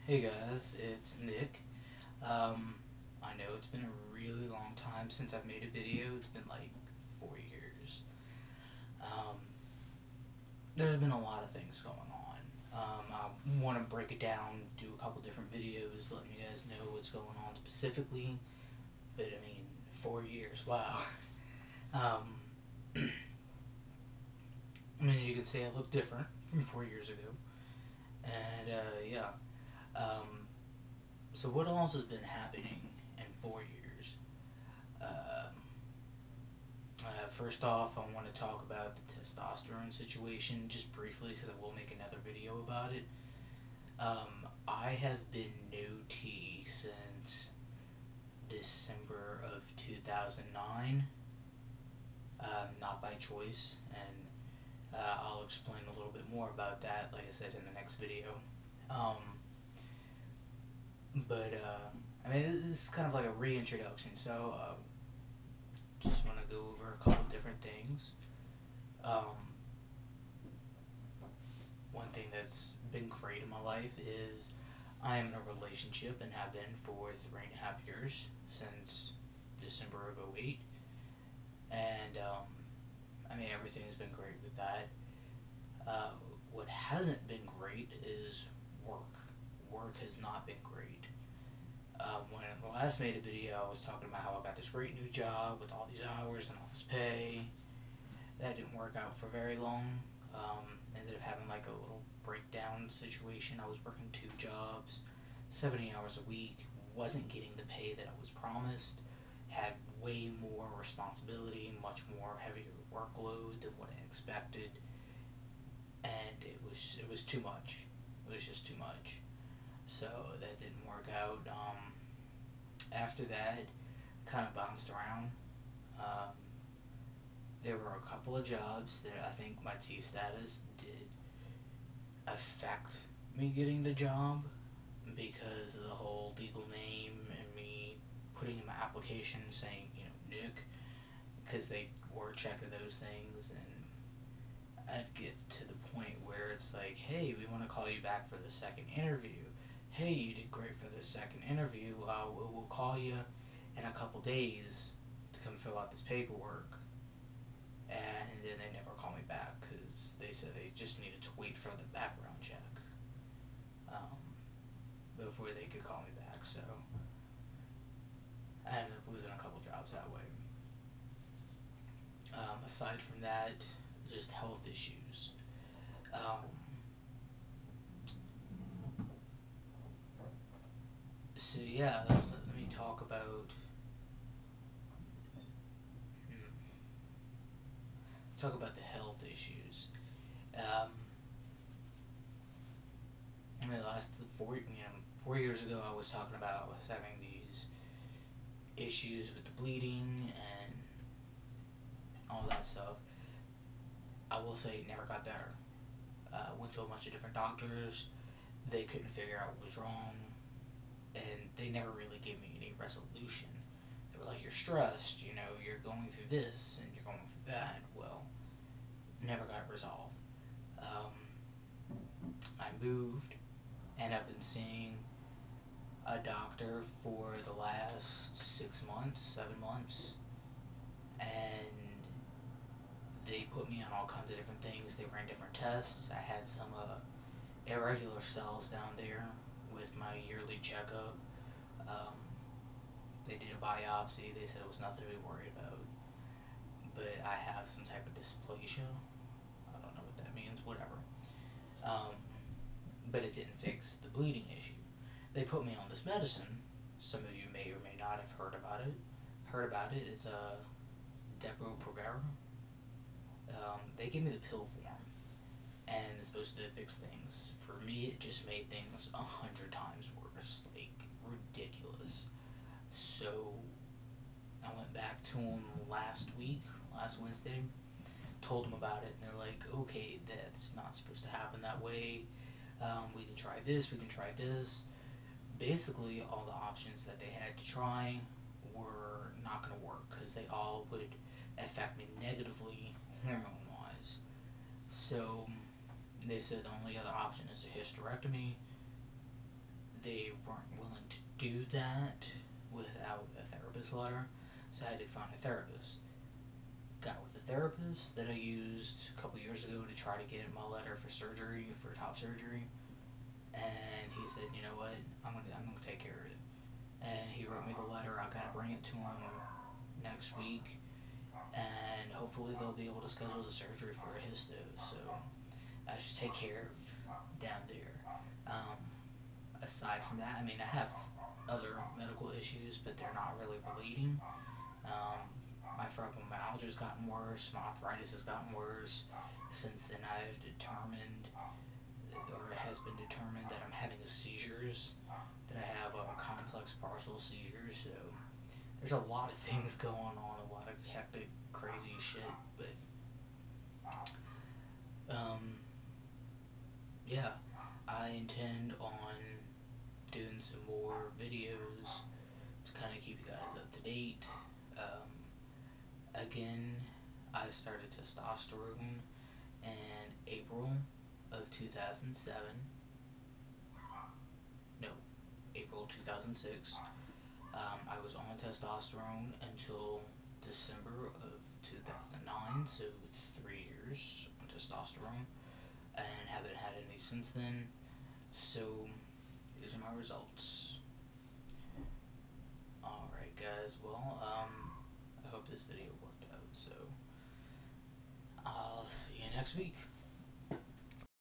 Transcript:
Hey guys, it's Nick. Um, I know it's been a really long time since I've made a video. It's been like 4 years. Um, there's been a lot of things going on. I want to break it down, do a couple different videos, letting you guys know what's going on specifically. But I mean, 4 years, wow. Um, I mean, you can say I look different from 4 years ago. And yeah. Um, so what else has been happening in 4 years? Um, First off, I want to talk about the testosterone situation just briefly because I will make another video about it. I have been no T since December of 2009, not by choice, and I'll explain a little bit more about that, like I said, in the next video. Um, I mean, this is kind of like a reintroduction, so just want to go over a couple different things. Um, One thing that's been great in my life is I am in a relationship and have been for 3.5 years since December of '08, and I mean everything's been great with that. Uh, what hasn't been great is work. Work has not been great. When I last made a video, I was talking about how I got this great new job with all these hours and all this pay. That didn't work out for very long. Ended up having like a little breakdown situation. I was working 2 jobs, 70 hours a week, wasn't getting the pay that I was promised, had way more responsibility, much more heavier workload than what I expected, and it was too much. It was just too much. So that didn't work out. After that, kind of bounced around. Um, there were a couple of jobs that I think my T status did affect me getting the job because of the whole legal name and me putting in my application saying, Nick, because they were checking those things, and I'd get to the point where it's like, hey, we want to call you back for the second interview. Hey, you did great for the second interview. We'll call you in a couple days to come fill out this paperwork. And then they never call me back because they said they just needed to wait for the background check um, before they could call me back. So I ended up losing a couple jobs that way. Aside from that, just health issues. Um, so yeah, let me talk about the health issues. Um, I mean, the last 4 years ago, I was talking about I was having these issues with the bleeding and all that stuff. I will say it never got better. Went to a bunch of different doctors. They couldn't figure out what was wrong, and they never really gave me any resolution. They were like, "You're stressed. You're going through this and you're going through that." Well, never got resolved. Um, I moved, and I've been seeing a doctor for the last 6 months, 7 months, and they put me on all kinds of different things. They ran different tests. I had some irregular cells down there with my yearly checkup. Um, they did a biopsy. They said it was nothing to be worried about, but I have some type of dysplasia. I don't know what that means. Whatever. Um, but it didn't fix the bleeding issue. They put me on this medicine. Some of you may or may not have heard about it. It's a Depo-Provera. They gave me the pill form, and it's supposed to fix things. For me, it just made things 100 times worse, like ridiculous. So I went back to them last week, last Wednesday, told them about it, and they're like, okay, that's not supposed to happen that way. We can try this, we can try this. Basically, all the options that they had to try were not going to work because they all would affect me negatively hormone wise. So they said the only other option is a hysterectomy. they weren't willing to do that without a therapist letter, so I had to find a therapist. Got with a therapist that I used a couple years ago to try to get my letter for surgery, for top surgery, and he said, you know what, I'm gonna take care of it. And he wrote me the letter. I gotta bring it to him next week, and hopefully they'll be able to schedule the surgery for a histo. So I should take care of down there. Um, Aside from that, I mean, I have other medical issues, but they're not really bleeding. Um, my fibromyalgia's gotten worse. My arthritis has gotten worse. Since then, I've determined, or it has been determined, that I'm having seizures. That I have complex partial seizures. So there's a lot of things going on, a lot of hectic, crazy shit. But um, yeah, I intend on doing some more videos to kind of keep you guys up to date. Um, Again, I started testosterone in April of 2007. No, April 2006. I was on testosterone until December of 2009, so it's 3 years on testosterone, and haven't had any since then. So, these are my results. Alright, guys, well, I hope this video worked out, so I'll see you next week.